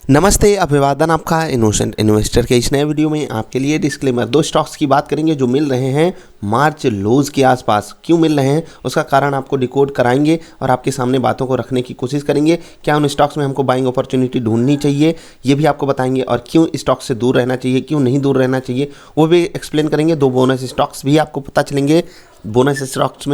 नमस्ते, अभिवादन आपका इनोसेंट इन्वेस्टर के इस नए वीडियो में आपके लिए डिस्क्लेमर। दो स्टॉक्स की बात करेंगे जो मिल रहे हैं मार्च लोज के आसपास। क्यों मिल रहे हैं उसका कारण आपको डिकोड कराएंगे और आपके सामने बातों को रखने की कोशिश करेंगे। क्या उन स्टॉक्स में हमको बाइंग अपॉर्चुनिटी ढूंढनी चाहिए ये भी आपको बताएंगे, और क्यों स्टॉक से दूर रहना चाहिए, क्यों नहीं दूर रहना चाहिए वो भी एक्सप्लेन करेंगे। दो बोनस स्टॉक्स भी आपको पता चलेंगे। बोनस स्टॉक्स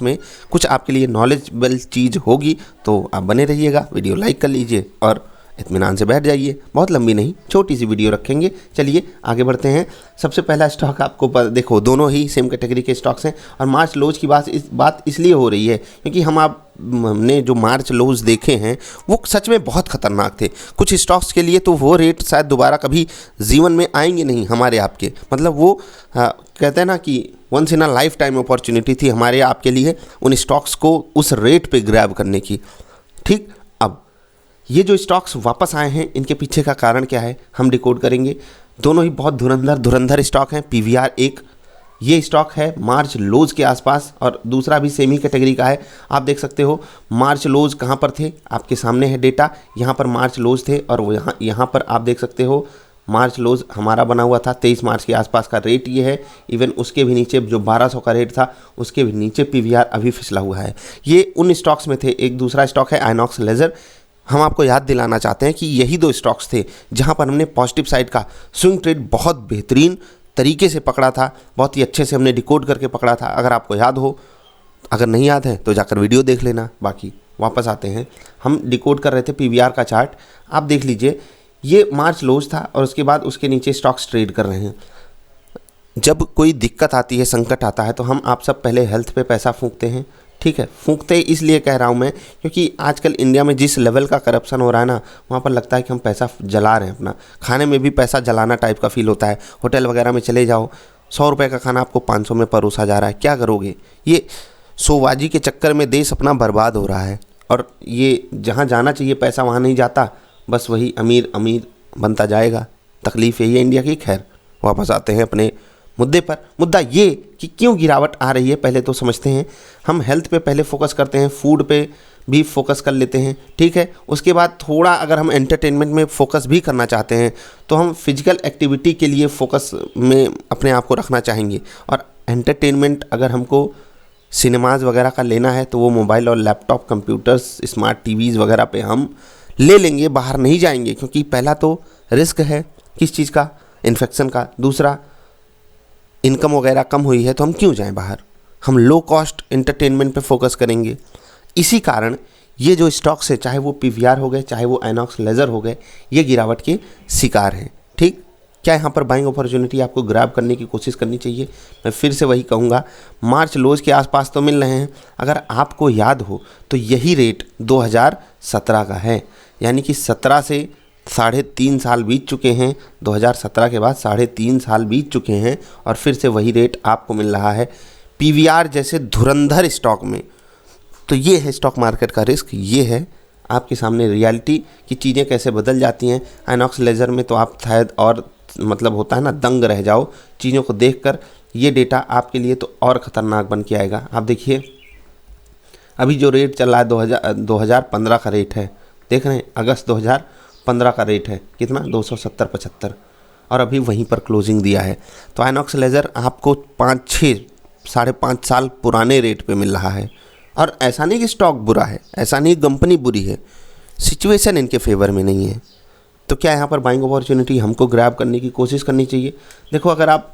में कुछ आपके लिए नॉलेजेबल चीज़ होगी, तो आप बने रहिएगा। वीडियो लाइक कर लीजिए और इत्मीनान से बैठ जाइए। बहुत लंबी नहीं, छोटी सी वीडियो रखेंगे। चलिए आगे बढ़ते हैं। सबसे पहला स्टॉक आपको देखो, दोनों ही सेम कैटेगरी के स्टॉक्स हैं और मार्च लोज की बात इसलिए हो रही है क्योंकि हमने जो मार्च लोज देखे हैं वो सच में बहुत ख़तरनाक थे। कुछ स्टॉक्स के लिए तो वो रेट शायद दोबारा कभी जीवन में आएंगे नहीं हमारे आपके, मतलब वो कहते हैं ना कि once in a lifetime opportunity थी हमारे आपके लिए उन स्टॉक्स को उस रेट पे ग्रैब करने की। ठीक, अब ये जो स्टॉक्स वापस आए हैं इनके पीछे का कारण क्या है हम डिकोड करेंगे। दोनों ही बहुत धुरंधर स्टॉक हैं। पीवीआर एक ये स्टॉक है मार्च लोज के आसपास और दूसरा भी सेम ही कैटेगरी का है। आप देख सकते हो मार्च लोज कहाँ पर थे, आपके सामने है डेटा। यहाँ पर मार्च लोज थे और वो यहाँ पर आप देख सकते हो मार्च लोज हमारा बना हुआ था 23 मार्च के आसपास का रेट ये है। इवन उसके भी नीचे जो 1200 का रेट था उसके भी नीचे पीवीआर अभी फिसला हुआ है। ये उन स्टॉक्स में थे। एक दूसरा स्टॉक है आइनॉक्स लेजर। हम आपको याद दिलाना चाहते हैं कि यही दो स्टॉक्स थे जहां पर हमने पॉजिटिव साइड का स्विंग ट्रेड बहुत बेहतरीन तरीके से पकड़ा था, बहुत ही अच्छे से हमने डिकोड करके पकड़ा था। अगर आपको याद हो, अगर नहीं याद है तो जाकर वीडियो देख लेना। बाकी वापस आते हैं, हम डिकोड कर रहे थे पीवीआर का चार्ट। आप देख लीजिए ये मार्च लोज था और उसके बाद उसके नीचे स्टॉक्स ट्रेड कर रहे हैं। जब कोई दिक्कत आती है, संकट आता है, तो हम आप सब पहले हेल्थ पे पैसा फूंकते हैं। ठीक है, फूंकते इसलिए कह रहा हूँ मैं क्योंकि आजकल इंडिया में जिस लेवल का करप्शन हो रहा है ना, वहाँ पर लगता है कि हम पैसा जला रहे हैं अपना। खाने में भी पैसा जलाना टाइप का फील होता है। होटल वगैरह में चले जाओ, 100 रुपये का खाना आपको 500 में परोसा जा रहा है। क्या करोगे? ये शोबाजी के चक्कर में देश अपना बर्बाद हो रहा है और ये जहाँ जाना चाहिए पैसा वहाँ नहीं जाता, बस वही अमीर अमीर बनता जाएगा। तकलीफ़ यही है इंडिया की। खैर, वापस आते हैं अपने मुद्दे पर। मुद्दा ये कि क्यों गिरावट आ रही है पहले तो समझते हैं। हम हेल्थ पे पहले फोकस करते हैं, फूड पे भी फोकस कर लेते हैं। ठीक है, उसके बाद थोड़ा अगर हम एंटरटेनमेंट में फोकस भी करना चाहते हैं तो हम फिजिकल एक्टिविटी के लिए फोकस में अपने आप को रखना चाहेंगे। और एंटरटेनमेंट अगर हमको सिनेमाज वगैरह का लेना है तो वो मोबाइल और लैपटॉप, कंप्यूटर्स, स्मार्ट टीवीज़ वगैरह पे हम ले लेंगे, बाहर नहीं जाएंगे। क्योंकि पहला तो रिस्क है किस चीज़ का, इन्फेक्शन का। दूसरा, इनकम वगैरह कम हुई है तो हम क्यों जाएं बाहर, हम लो कॉस्ट एंटरटेनमेंट पे फोकस करेंगे। इसी कारण ये जो स्टॉक्स है, चाहे वो पीवीआर हो गए, चाहे वो आइनॉक्स लेजर हो गए, ये गिरावट के शिकार हैं। ठीक, क्या यहाँ पर बाइंग अपॉर्चुनिटी आपको ग्रैब करने की कोशिश करनी चाहिए? मैं फिर से वही कहूँगा, मार्च लोज के आसपास तो मिल रहे हैं। अगर आपको याद हो तो यही रेट 2017 का है, यानी कि 17 से 3.5 साल बीत चुके हैं। 2017 के बाद 3.5 साल बीत चुके हैं और फिर से वही रेट आपको मिल रहा है पीवीआर जैसे धुरंधर स्टॉक में। तो ये है स्टॉक मार्केट का रिस्क, ये है आपके सामने रियलिटी कि चीज़ें कैसे बदल जाती हैं। आइनॉक्स लेजर में तो आप शायद और मतलब होता है ना, दंग रह जाओ चीज़ों को देखकर। ये डेटा आपके लिए तो और ख़तरनाक बन के आएगा। आप देखिए अभी जो रेट चल रहा है 2015 का रेट है, देख रहे हैं, अगस्त 2015 का रेट है कितना, 270-75, और अभी वहीं पर क्लोजिंग दिया है। तो आइनॉक्स लेजर आपको 5-6-5.5 साल पुराने रेट पे मिल रहा है। और ऐसा नहीं कि स्टॉक बुरा है, ऐसा नहीं कंपनी बुरी है, सिचुएशन इनके फेवर में नहीं है। तो क्या यहाँ पर बाइंग अपॉर्चुनिटी हमको ग्रैब करने की कोशिश करनी चाहिए? देखो, अगर आप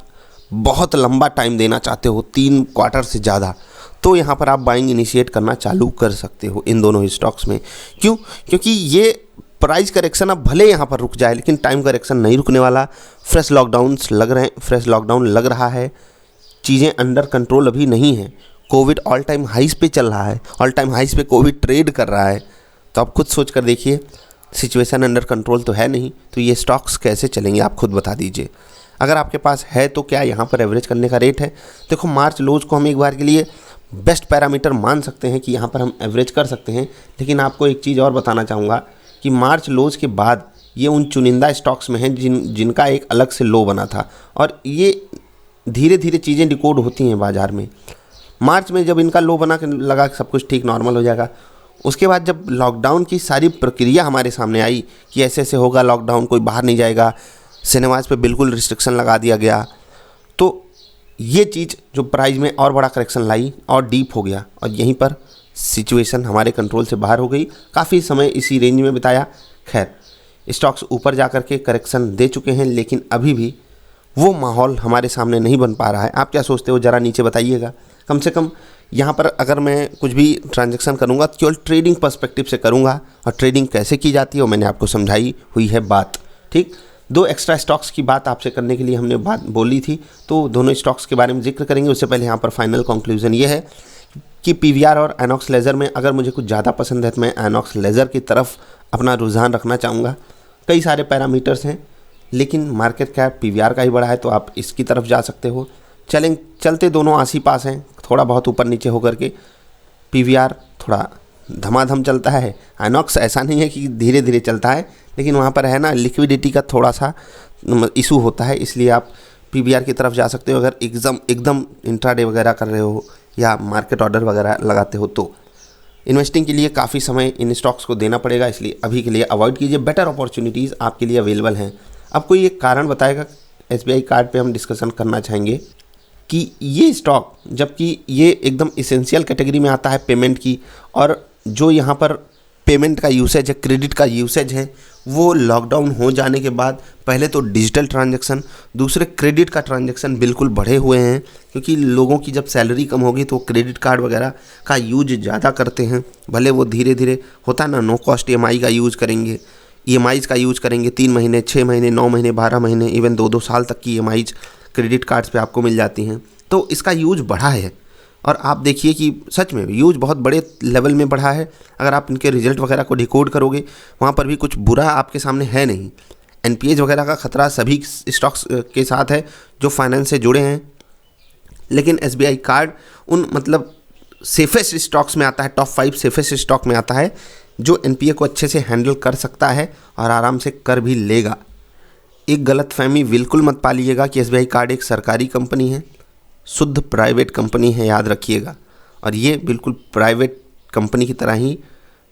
बहुत लंबा टाइम देना चाहते हो, 3 क्वार्टर से ज़्यादा, तो यहाँ पर आप बाइंग इनिशिएट करना चालू कर सकते हो इन दोनों ही स्टॉक्स में। क्यों? क्योंकि ये प्राइस करेक्शन अब भले यहाँ पर रुक जाए लेकिन टाइम करेक्शन नहीं रुकने वाला। फ्रेश लॉकडाउन लग रहा है, चीज़ें अंडर कंट्रोल अभी नहीं है। कोविड ऑल टाइम हाइस पे चल रहा है, ऑल टाइम हाइस पे कोविड ट्रेड कर रहा है। तो आप खुद सोच कर देखिए, सिचुएशन अंडर कंट्रोल तो है नहीं, तो ये स्टॉक्स कैसे चलेंगे आप खुद बता दीजिए। अगर आपके पास है तो क्या यहाँ पर एवरेज करने का रेट है? देखो, मार्च लोज को हम एक बार के लिए बेस्ट पैरामीटर मान सकते हैं कि यहाँ पर हम एवरेज कर सकते हैं। लेकिन आपको एक चीज़ और बताना चाहूँगा कि मार्च लोज के बाद ये उन चुनिंदा स्टॉक्स में हैं जिनका एक अलग से लो बना था, और ये धीरे धीरे चीज़ें डिकोड होती हैं बाज़ार में। मार्च में जब इनका लो बना के लगा कि सब कुछ ठीक नॉर्मल हो जाएगा, उसके बाद जब लॉकडाउन की सारी प्रक्रिया हमारे सामने आई कि ऐसे ऐसे होगा लॉकडाउन, कोई बाहर नहीं जाएगा, सिनेमाज पे बिल्कुल रिस्ट्रिक्शन लगा दिया गया, तो ये चीज़ जो प्राइस में और बड़ा करेक्शन लाई और डीप हो गया और यहीं पर सिचुएशन हमारे कंट्रोल से बाहर हो गई। काफ़ी समय इसी रेंज में बिताया। खैर, स्टॉक्स ऊपर जा कर के करेक्शन दे चुके हैं, लेकिन अभी भी वो माहौल हमारे सामने नहीं बन पा रहा है। आप क्या सोचते हो, ज़रा नीचे बताइएगा। कम से कम यहाँ पर अगर मैं कुछ भी ट्रांजैक्शन करूँगा तो केवल ट्रेडिंग पर्सपेक्टिव से करूँगा, और ट्रेडिंग कैसे की जाती है वो मैंने आपको समझाई हुई है बात। ठीक, 2 एक्स्ट्रा स्टॉक्स की बात आपसे करने के लिए हमने बात बोली थी, तो दोनों स्टॉक्स के बारे में जिक्र करेंगे। उससे पहले यहाँ पर फाइनल कंक्लूजन ये है कि पीवीआर और आइनॉक्स लेज़र में अगर मुझे कुछ ज़्यादा पसंद है तो मैं आइनॉक्स लेज़र की तरफ अपना रुझान रखना चाहूँगा। कई सारे पैरामीटर्स हैं, लेकिन मार्केट कैप पीवीआर का ही बड़ा है, तो आप इसकी तरफ जा सकते हो। चलते दोनों आस ही पास हैं, थोड़ा बहुत ऊपर नीचे होकर के। पीवीआर थोड़ा धमाधम चलता है, आइनॉक्स ऐसा नहीं है कि धीरे धीरे चलता है, लेकिन वहाँ पर है ना लिक्विडिटी का थोड़ा सा इशू होता है, इसलिए आप पीवीआर की तरफ जा सकते हो अगर एकदम इंट्राडे वगैरह कर रहे हो या मार्केट ऑर्डर वगैरह लगाते हो। तो इन्वेस्टिंग के लिए काफ़ी समय इन स्टॉक्स को देना पड़ेगा, इसलिए अभी के लिए अवॉइड कीजिए। बेटर अपॉर्चुनिटीज़ आपके लिए अवेलेबल हैं। अब कोई एक कारण बताएगा, एसबीआई कार्ड पे हम डिस्कशन करना चाहेंगे कि ये स्टॉक, जबकि ये एकदम इसेंशियल कैटेगरी में आता है पेमेंट की, और जो यहाँ पर पेमेंट का यूसेज है, क्रेडिट का यूसेज है, वो लॉकडाउन हो जाने के बाद पहले तो डिजिटल ट्रांजैक्शन, दूसरे क्रेडिट का ट्रांजैक्शन बिल्कुल बढ़े हुए हैं, क्योंकि लोगों की जब सैलरी कम होगी तो क्रेडिट कार्ड वगैरह का यूज ज़्यादा करते हैं। भले वो धीरे धीरे होता है ना, नो कॉस्ट ईएमआई का यूज़ करेंगे, ईएमआईज़ का यूज़ करेंगे, 3 महीने, 6 महीने, 9 महीने, 12 महीने, इवन 2-2 साल तक की ईएमआईज़ क्रेडिट कार्ड्स पे आपको मिल जाती हैं। तो इसका यूज बढ़ा है, और आप देखिए कि सच में यूज बहुत बड़े लेवल में बढ़ा है। अगर आप इनके रिजल्ट वगैरह को डिकोड करोगे, वहाँ पर भी कुछ बुरा आपके सामने है नहीं। एनपीएज वगैरह का खतरा सभी स्टॉक्स के साथ है जो फाइनेंस से जुड़े हैं, लेकिन एसबीआई कार्ड उन मतलब सेफेस्ट स्टॉक्स में आता है, टॉप 5 सेफेस्ट स्टॉक में आता है, जो एनपीए को अच्छे से हैंडल कर सकता है और आराम से कर भी लेगा। एक गलतफहमी बिल्कुल मत पालिएगा कि एसबीआई कार्ड एक सरकारी कंपनी है, शुद्ध प्राइवेट कंपनी है, याद रखिएगा। और ये बिल्कुल प्राइवेट कंपनी की तरह ही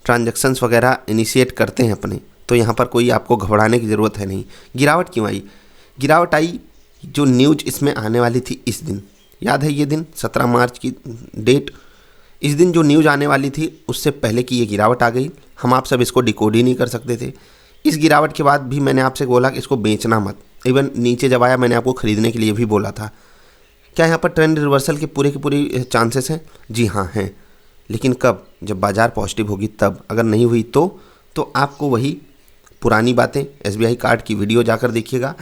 ट्रांजैक्शंस वगैरह इनिशिएट करते हैं अपने, तो यहाँ पर कोई आपको घबराने की ज़रूरत है नहीं। गिरावट क्यों आई? गिरावट आई, जो न्यूज इसमें आने वाली थी इस दिन, याद है ये दिन 17 मार्च की डेट, इस दिन जो न्यूज़ आने वाली थी उससे पहले की ये गिरावट आ गई। हम आप सब इसको डिकोड ही नहीं कर सकते थे। इस गिरावट के बाद भी मैंने आपसे बोला कि इसको बेचना मत, इवन नीचे जब आया मैंने आपको ख़रीदने के लिए भी बोला था। क्या यहाँ पर ट्रेंड रिवर्सल के पूरे चांसेस हैं? जी हाँ हैं, लेकिन कब? जब बाज़ार पॉजिटिव होगी तब। अगर नहीं हुई तो आपको वही पुरानी बातें, एसबीआई कार्ड की वीडियो जाकर देखिएगा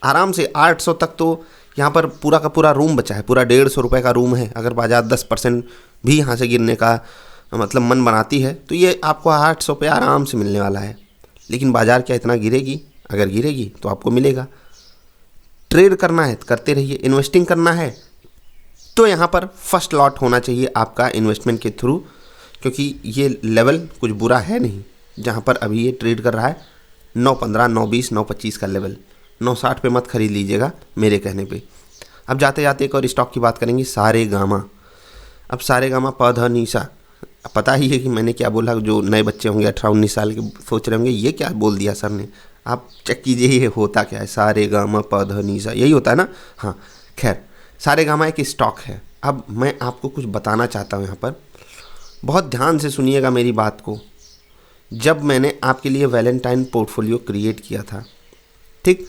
आराम से। 800 तक तो यहाँ पर पूरा का पूरा रूम बचा है, पूरा 150 रुपये का रूम है। अगर बाज़ार 10% भी यहाँ से गिरने का मतलब मन बनाती है तो ये आपको 800 पे आराम से मिलने वाला है। लेकिन बाज़ार क्या इतना गिरेगी? अगर गिरेगी तो आपको मिलेगा। ट्रेड करना है तो करते रहिए, इन्वेस्टिंग करना है तो यहाँ पर फर्स्ट लॉट होना चाहिए आपका इन्वेस्टमेंट के थ्रू, क्योंकि ये लेवल कुछ बुरा है नहीं जहाँ पर अभी ये ट्रेड कर रहा है। 9.15, 9.20, 9.25 का लेवल, 9.60 पे मत खरीद लीजिएगा मेरे कहने पे। अब जाते जाते एक और स्टॉक की बात करेंगे, सारेगामा। अब सारेगामा पधनीसा, पता ही है कि मैंने क्या बोला। जो नए बच्चे होंगे 18-19 साल के सोच रहे होंगे ये क्या बोल दिया सर ने। आप चेक कीजिए ये होता क्या है, सारेगामा पधनीसा, यही होता है ना। हाँ खैर, सारेगामा एक स्टॉक है। अब मैं आपको कुछ बताना चाहता हूँ यहाँ पर, बहुत ध्यान से सुनिएगा मेरी बात को। जब मैंने आपके लिए वैलेंटाइन पोर्टफोलियो क्रिएट किया था, ठीक,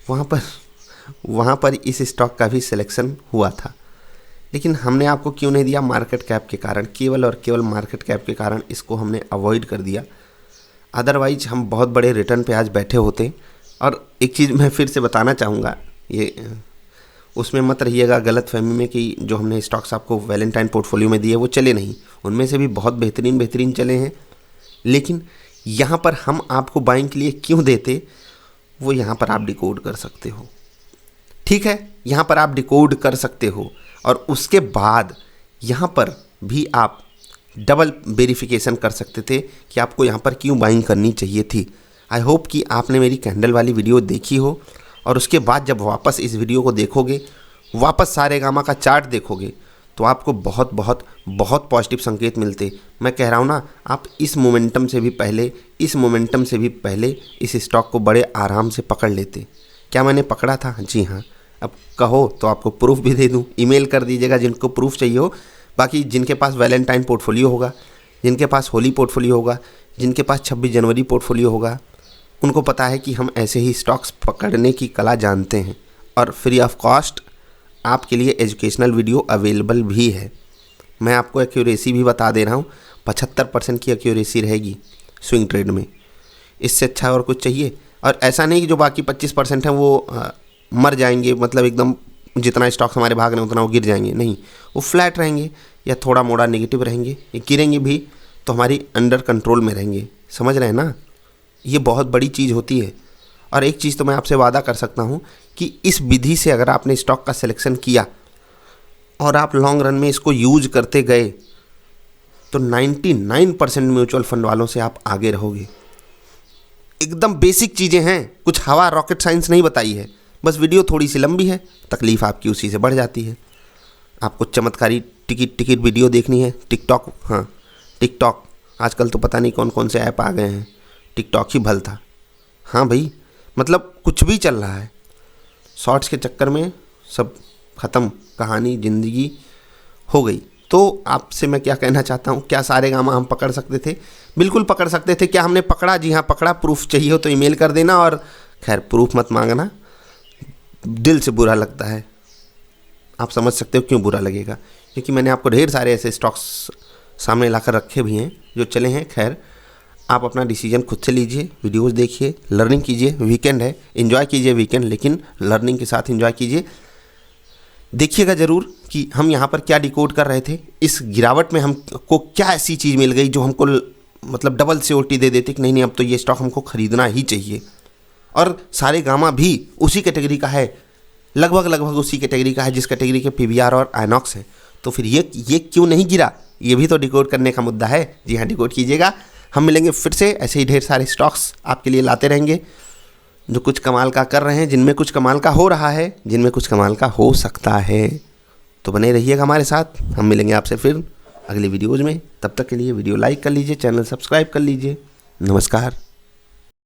वहाँ पर इस स्टॉक का भी सिलेक्शन हुआ था, लेकिन हमने आपको क्यों नहीं दिया? मार्केट कैप के कारण, केवल और केवल मार्केट कैप के कारण इसको हमने अवॉइड कर दिया। अदरवाइज हम बहुत बड़े रिटर्न पे आज बैठे होते। और एक चीज़ मैं फिर से बताना चाहूँगा, ये उसमें मत रहिएगा गलतफहमी में कि जो हमने स्टॉक्स आपको वैलेंटाइन पोर्टफोलियो में दिए वो चले नहीं, उनमें से भी बहुत बेहतरीन चले हैं। लेकिन यहाँ पर हम आपको बाइंग के लिए क्यों देते, वो यहाँ पर आप डिकोड कर सकते हो। ठीक है, यहाँ पर आप डिकोड कर सकते हो, और उसके बाद यहाँ पर भी आप डबल वेरिफिकेशन कर सकते थे कि आपको यहाँ पर क्यों बाइंग करनी चाहिए थी। आई होप कि आपने मेरी कैंडल वाली वीडियो देखी हो, और उसके बाद जब वापस इस वीडियो को देखोगे, वापस सारेगामा का चार्ट देखोगे, तो आपको बहुत बहुत बहुत पॉजिटिव संकेत मिलते। मैं कह रहा हूँ ना, आप इस मोमेंटम से भी पहले इस स्टॉक को बड़े आराम से पकड़ लेते। क्या मैंने पकड़ा था? जी हाँ। अब कहो तो आपको प्रूफ भी दे दूँ, ईमेल कर दीजिएगा जिनको प्रूफ चाहिए हो। बाकी जिनके पास वैलेंटाइन पोर्टफोलियो होगा, जिनके पास होली पोर्टफोलियो होगा, जिनके पास 26 जनवरी पोर्टफोलियो होगा, उनको पता है कि हम ऐसे ही स्टॉक्स पकड़ने की कला जानते हैं। और फ्री ऑफ कॉस्ट आपके लिए एजुकेशनल वीडियो अवेलेबल भी है। मैं आपको एक्यूरेसी भी बता दे रहा हूँ, 75% की एक्यूरेसी रहेगी स्विंग ट्रेड में। इससे अच्छा और कुछ चाहिए? और ऐसा नहीं कि जो बाकी 25% हैं वो मर जाएंगे, मतलब एकदम जितना स्टॉक्स हमारे भाग रहे हैं उतना वो गिर जाएंगे, नहीं, वो फ्लैट रहेंगे या थोड़ा मोड़ा नेगेटिव रहेंगे, या गिरेंगे भी तो हमारी अंडर कंट्रोल में रहेंगे। समझ रहे हैं ना? ये बहुत बड़ी चीज़ होती है। और एक चीज़ तो मैं आपसे वादा कर सकता हूँ कि इस विधि से अगर आपने स्टॉक का सिलेक्शन किया और आप लॉन्ग रन में इसको यूज करते गए तो 99% म्यूचुअल फंड वालों से आप आगे रहोगे। एकदम बेसिक चीज़ें हैं, कुछ हवा रॉकेट साइंस नहीं बताई है, बस वीडियो थोड़ी सी लंबी है, तकलीफ़ आपकी उसी से बढ़ जाती है। आपको चमत्कारी टिकट वीडियो देखनी है, टिकटॉक, हाँ टिकटॉक, आजकल तो पता नहीं कौन कौन से ऐप आ गए हैं, टिकटॉक ही भल था। हाँ भाई, मतलब कुछ भी चल रहा है, शॉर्ट्स के चक्कर में सब ख़त्म, कहानी ज़िंदगी हो गई। तो आपसे मैं क्या कहना चाहता हूँ, क्या सारे गामा हम पकड़ सकते थे? बिल्कुल पकड़ सकते थे। क्या हमने पकड़ा? जी हाँ पकड़ा। प्रूफ चाहिए हो तो ईमेल कर देना, और खैर प्रूफ मत मांगना, दिल से बुरा लगता है। आप समझ सकते हो क्यों बुरा लगेगा, क्योंकि मैंने आपको ढेर सारे ऐसे स्टॉक्स सामने लाकर रखे भी हैं जो चले हैं। खैर आप अपना डिसीजन खुद से लीजिए, वीडियोस देखिए, लर्निंग कीजिए। वीकेंड है, एंजॉय कीजिए वीकेंड, लेकिन लर्निंग के साथ एंजॉय कीजिए। देखिएगा ज़रूर कि हम यहाँ पर क्या डिकोड कर रहे थे। इस गिरावट में हमको क्या ऐसी चीज़ मिल गई जो हमको मतलब डबल सियोरिटी दे देती कि नहीं अब तो ये स्टॉक हमको ख़रीदना ही चाहिए। और सारे गामा भी उसी कैटेगरी का है, लगभग उसी कैटेगरी का है जिस कैटेगरी के पीवीआर और आइनॉक्स है। तो फिर ये क्यों नहीं गिरा, ये भी तो डिकोड करने का मुद्दा है। जी हाँ, डिकोड कीजिएगा। हम मिलेंगे फिर से, ऐसे ही ढेर सारे स्टॉक्स आपके लिए लाते रहेंगे जो कुछ कमाल का कर रहे हैं, जिनमें कुछ कमाल का हो रहा है, जिनमें कुछ कमाल का हो सकता है। तो बने रहिएगा हमारे साथ। हम मिलेंगे आपसे फिर अगली वीडियोज़ में। तब तक के लिए वीडियो लाइक कर लीजिए, चैनल सब्सक्राइब कर लीजिए। नमस्कार।